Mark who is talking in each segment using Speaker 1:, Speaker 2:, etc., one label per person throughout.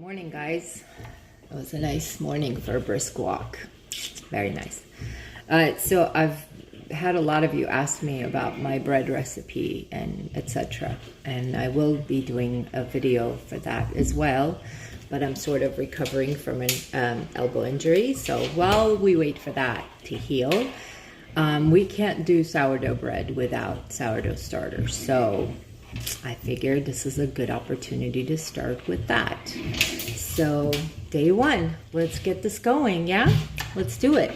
Speaker 1: Morning, guys. It was a nice morning for a brisk walk. Very nice. So I've had a lot of you ask me about my bread recipe and etc. And I will be doing a video for that as well. But I'm sort of recovering from an elbow injury. So while we wait for that to heal, we can't do sourdough bread without sourdough starter. So I figured this is a good opportunity to start with that. So day one, let's get this going, yeah? Let's do it.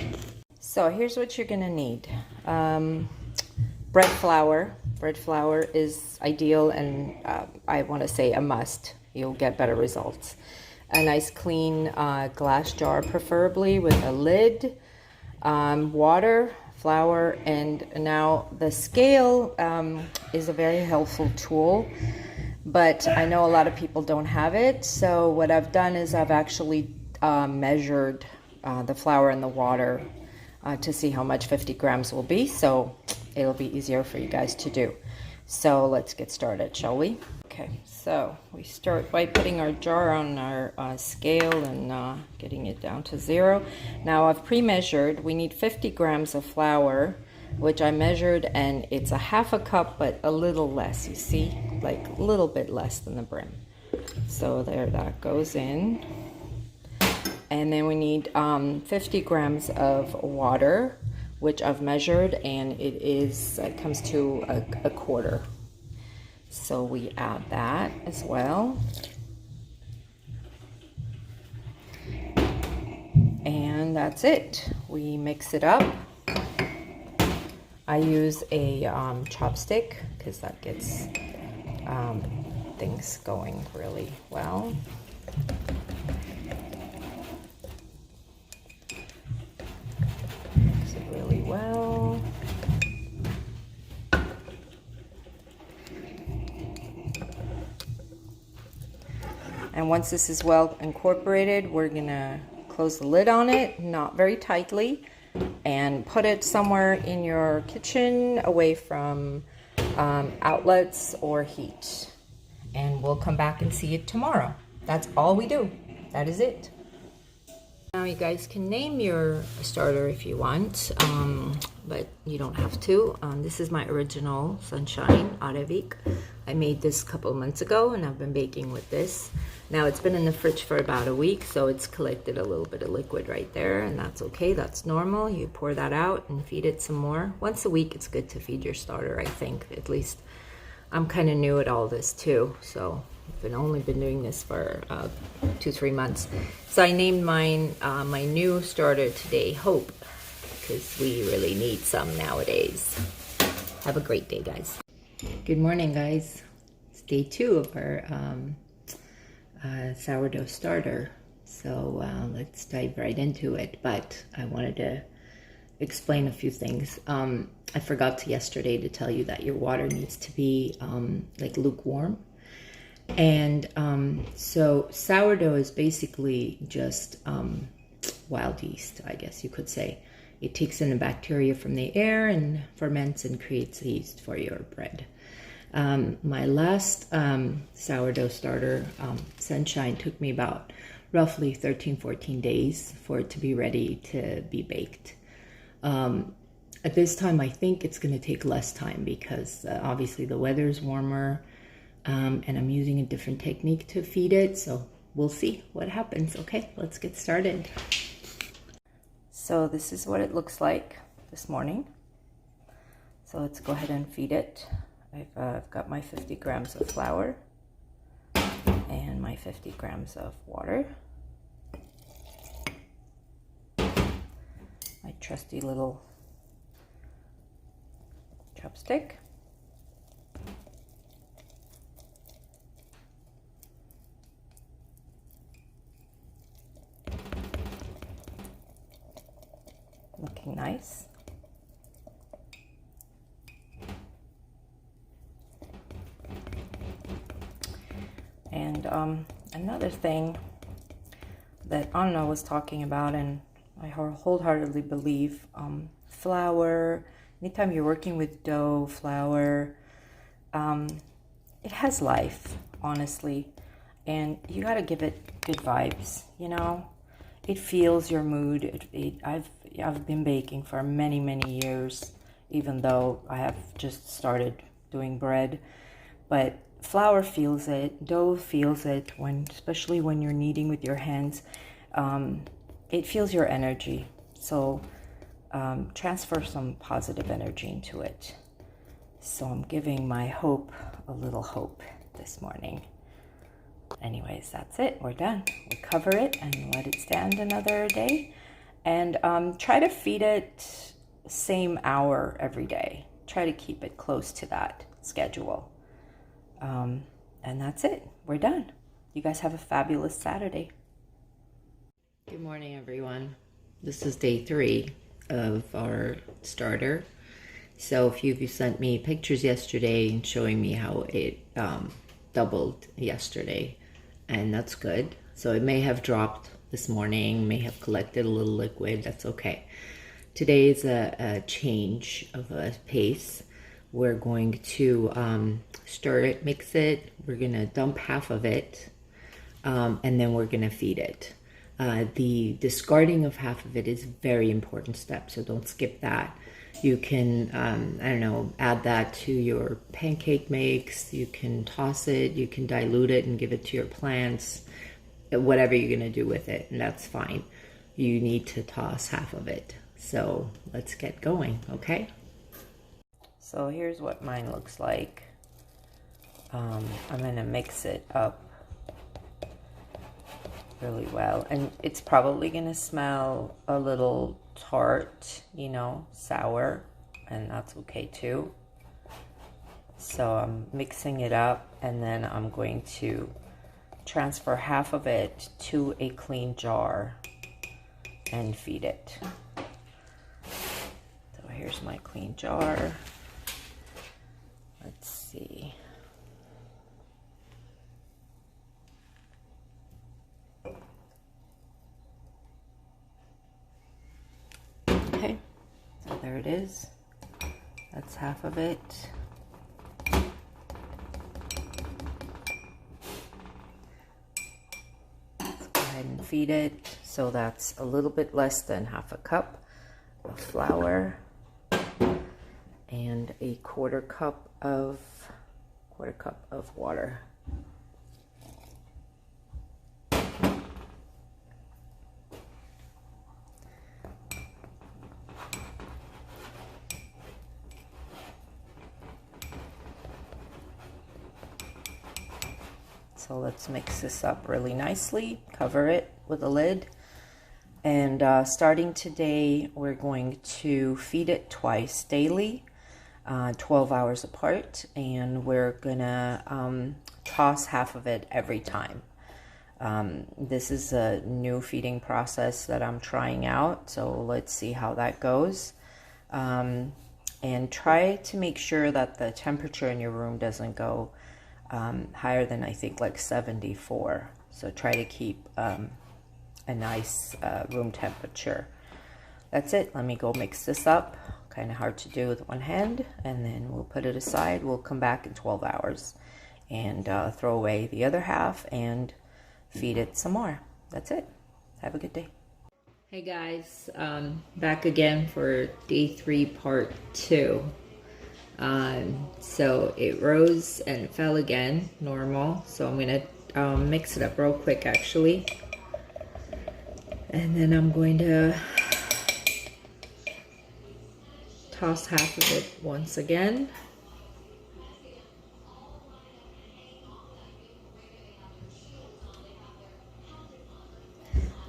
Speaker 1: So here's what you're gonna need. Bread flour. Bread flour is ideal and I wanna say a must. You'll get better results. A nice clean glass jar, preferably with a lid, water, flour, and now the scale is a very helpful tool, but I know a lot of people don't have it. So what I've done is I've actually measured the flour and the water to see how much 50 grams will be, so it'll be easier for you guys to do. So let's get started, shall we? Okay, so we start by putting our jar on our scale and getting it down to 0. Now I've pre-measured. We need 50 grams of flour, which I measured, and it's a half a cup, but a little less, you see, like a little bit less than the brim. So there, that goes in. And then we need 50 grams of water, which I've measured, and it comes to a quarter. So we add that as well. And that's it. We mix it up. I use a chopstick because that gets things going really well. Mix it really well. And once this is well incorporated, we're gonna close the lid on it, not very tightly, and put it somewhere in your kitchen away from outlets or heat. And we'll come back and see it tomorrow. That's all we do. That is it. Now you guys can name your starter if you want, but you don't have to. This is my original Sunshine Arevik. I made this a couple of months ago and I've been baking with this. Now it's been in the fridge for about a week, so it's collected a little bit of liquid right there, and that's okay, that's normal. You pour that out and feed it some more. Once a week it's good to feed your starter, I think. At least I'm kind of new at all this too, so I've only been doing this for 2-3 months. So I named mine, my new starter today, Hope, because we really need some nowadays. Have a great day, guys. Good morning, guys. It's day 2 of our sourdough starter. So let's dive right into it. But I wanted to explain a few things. I forgot yesterday to tell you that your water needs to be like lukewarm. And so sourdough is basically just wild yeast, I guess you could say. It takes in the bacteria from the air and ferments and creates yeast for your bread. My last sourdough starter, Sunshine, took me about roughly 13-14 days for it to be ready to be baked. At this time, I think it's going to take less time because obviously the weather's warmer, and I'm using a different technique to feed it, so we'll see what happens. Okay, let's get started. So this is what it looks like this morning. So let's go ahead and feed it. I've got my 50 grams of flour and my 50 grams of water. My trusty little chopstick. Looking nice. And another thing that Anna was talking about, and I wholeheartedly believe, flour, anytime you're working with dough, flour, it has life, honestly.
Speaker 2: and you got to give it good vibes, you know. It feels your mood. I've been baking for many, many years, even though I have just started doing bread. But flour feels it, dough feels it, especially when you're kneading with your hands. It feels your energy. So transfer some positive energy into it. So I'm giving my hope a little hope this morning. Anyways, that's it. We're done. We cover it and let it stand another day. And try to feed it same hour every day. Try to keep it close to that schedule. And that's it. We're done. You guys have a fabulous Saturday.
Speaker 1: Good morning, everyone. This is day 3 of our starter. So a few of you sent me pictures yesterday and showing me how it doubled yesterday, and that's good. So it may have dropped this morning, may have collected a little liquid. That's okay. Today is a change of a pace. We're going to stir it, mix it. We're gonna dump half of it, and then we're gonna feed it. The discarding of half of it is a very important step, so don't skip that. You can, I don't know, add that to your pancake mix. You can toss it, you can dilute it and give it to your plants, whatever you're gonna do with it, and that's fine. You need to toss half of it. So let's get going, okay?
Speaker 2: So here's what mine looks like. I'm gonna mix it up really well, and it's probably gonna smell a little tart, you know, sour, and that's okay too. So I'm mixing it up, and then I'm going to transfer half of it to a clean jar and feed it. So here's my clean jar. Let's see. Okay, so there it is. That's half of it. Let's go ahead and feed it. So that's a little bit less than half a cup of flour and a quarter cup of water. So let's mix this up really nicely, cover it with a lid. And starting today, we're going to feed it twice daily, 12 hours apart, and we're gonna toss half of it every time. This is a new feeding process that I'm trying out, so let's see how that goes. And try to make sure that the temperature in your room doesn't go higher than, I think, like 74. So try to keep a nice room temperature. That's it. Let me go mix this up. Kind of hard to do with one hand, and then we'll put it aside. We'll come back in 12 hours and throw away the other half and feed it some more. That's it. Have a good day.
Speaker 1: Hey guys, back again for day 3 part 2. So it rose and fell again, normal. So I'm gonna mix it up real quick actually, and then I'm going to toss half of it once again.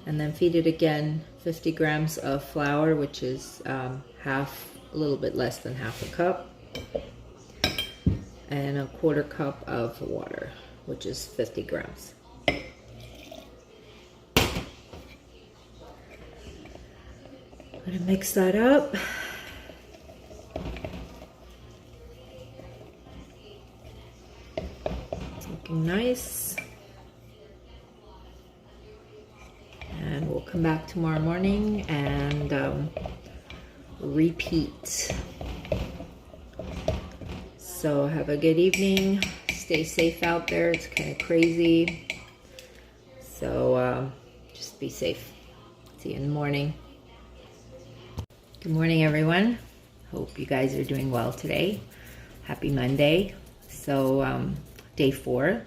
Speaker 1: And then feed it again, 50 grams of flour, which is a little bit less than half a cup, and a quarter cup of water, which is 50 grams. I'm gonna mix that up. It's looking nice. And we'll come back tomorrow morning and repeat. So have a good evening. Stay safe out there. It's kind of crazy. So just be safe. See you in the morning. Good morning, everyone. Hope you guys are doing well today. Happy Monday. So day 4.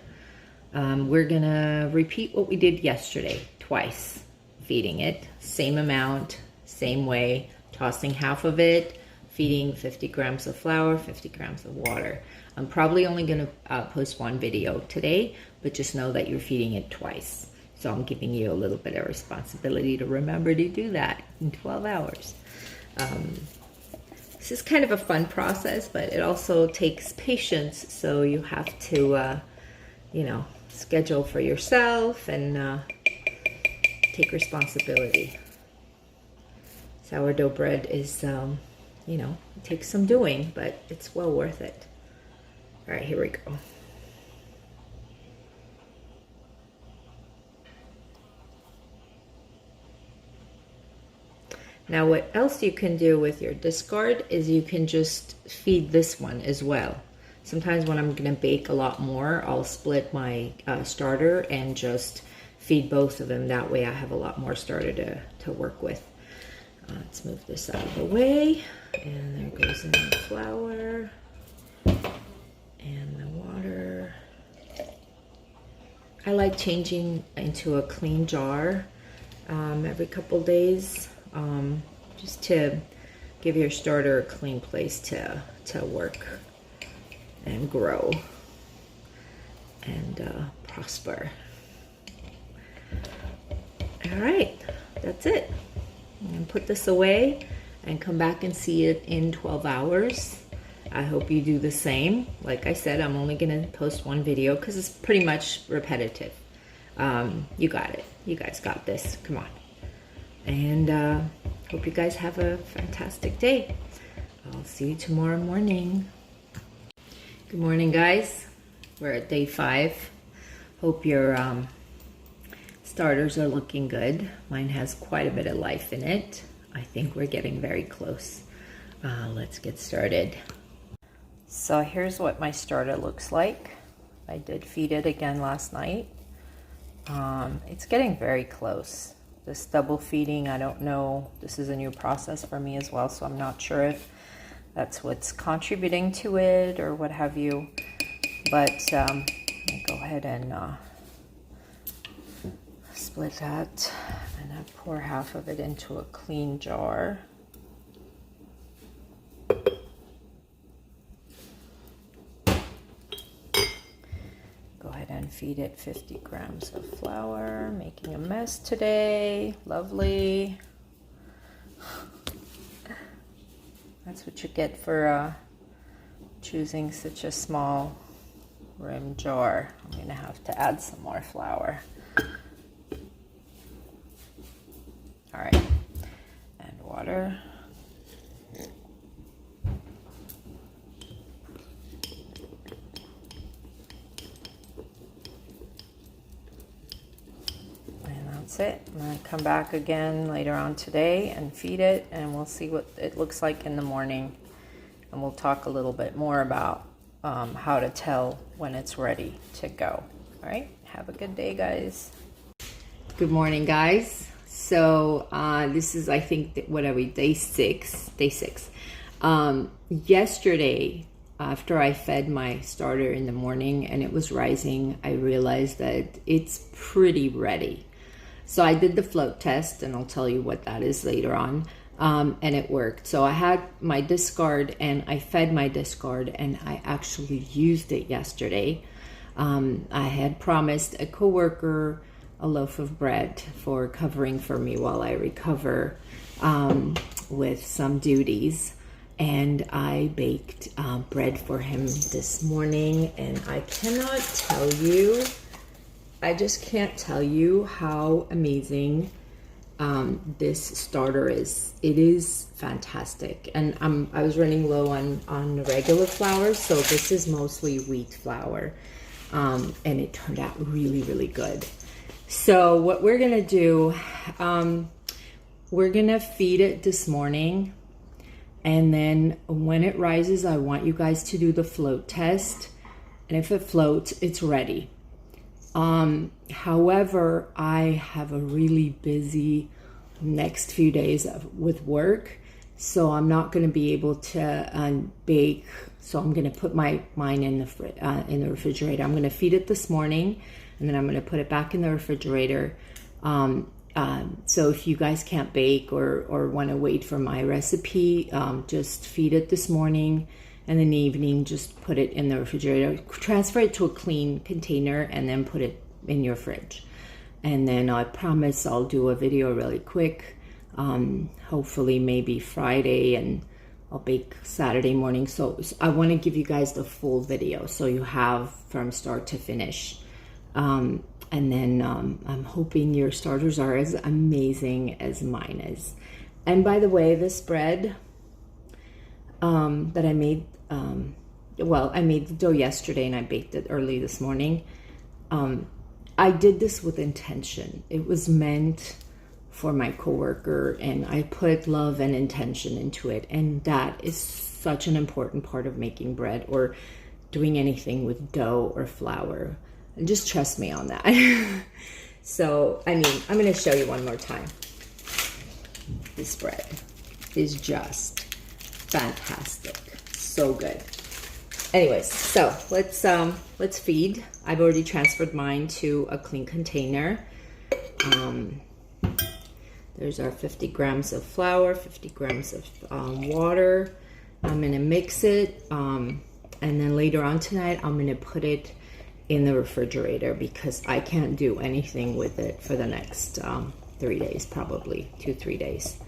Speaker 1: We're gonna repeat what we did yesterday twice. Feeding it, same amount, same way, tossing half of it, feeding 50 grams of flour, 50 grams of water. I'm probably only gonna post one video today, but just know that you're feeding it twice. So I'm giving you a little bit of responsibility to remember to do that in 12 hours. This is kind of a fun process, but it also takes patience. So you have to, schedule for yourself and take responsibility. Sourdough bread is, it takes some doing, but it's well worth it. All right, here we go. Now what else you can do with your discard is you can just feed this one as well. Sometimes when I'm gonna bake a lot more, I'll split my starter and just feed both of them. That way I have a lot more starter to work with. Let's move this out of the way. And there goes in the flour and the water. I like changing into a clean jar every couple days. Just to give your starter a clean place to work and grow and prosper. All right, that's it. I'm gonna put this away and come back and see it in 12 hours. I hope you do the same. Like I said, I'm only gonna post one video because it's pretty much repetitive. You got it. You guys got this. Come on. And hope you guys have a fantastic day. I'll see you tomorrow morning. Good morning, guys. We're at day 5. Hope your starters are looking good. Mine has quite a bit of life in it. I think we're getting very close. Let's get started.
Speaker 2: So here's what my starter looks like. I did feed it again last night. It's getting very close. This double feeding, I don't know. This is a new process for me as well, so I'm not sure if that's what's contributing to it or what have you. But I'll go ahead and split that, and I pour half of it into a clean jar. Go ahead and feed it 50 grams of flour. Making a mess today. Lovely. That's what you get for choosing such a small rim jar. I'm going to have to add some more flour. All right. And water. It. I'm going to come back again later on today and feed it, and we'll see what it looks like in the morning, and we'll talk a little bit more about how to tell when it's ready to go. All right, have a good day, guys.
Speaker 1: Good morning, guys. So this is, I think, day 6. Yesterday, after I fed my starter in the morning and it was rising, I realized that it's pretty ready. So I did the float test, and I'll tell you what that is later on, and it worked. So I had my discard, and I fed my discard, and I actually used it yesterday. I had promised a coworker a loaf of bread for covering for me while I recover with some duties, and I baked bread for him this morning, and I just can't tell you how amazing this starter is. It is fantastic. And I was running low on the regular flour, so this is mostly wheat flour. And it turned out really, really good. So what we're gonna do, we're gonna feed it this morning, and then when it rises, I want you guys to do the float test. And if it floats, it's ready. However, I have a really busy next few days with work, so I'm not going to be able to bake. So I'm going to put mine in the refrigerator. I'm going to feed it this morning, and then I'm going to put it back in the refrigerator. So if you guys can't bake or want to wait for my recipe, just feed it this morning, and in the evening just put it in the refrigerator. Transfer it to a clean container and then put it in your fridge. And then I promise I'll do a video really quick, hopefully maybe Friday, and I'll bake Saturday morning. So I want to give you guys the full video so you have from start to finish. And then I'm hoping your starters are as amazing as mine is. And by the way, this bread that I made, I made the dough yesterday and I baked it early this morning. I did this with intention. It was meant for my coworker, and I put love and intention into it. And that is such an important part of making bread or doing anything with dough or flour. And just trust me on that. So, I mean, I'm going to show you one more time. This bread is just fantastic. So good. Anyways, so let's feed. I've already transferred mine to a clean container. There's our 50 grams of flour, 50 grams of water. I'm going to mix it. And then later on tonight, I'm going to put it in the refrigerator because I can't do anything with it for the next 3 days, probably 2-3 days.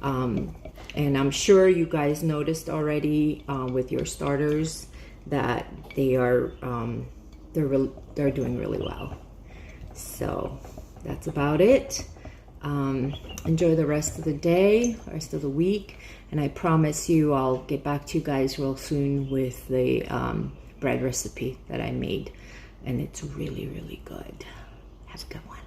Speaker 1: And I'm sure you guys noticed already with your starters that they are they're doing really well. So that's about it. Enjoy the rest of the day, rest of the week, and I promise you I'll get back to you guys real soon with the bread recipe that I made, and it's really, really good. Have a good one.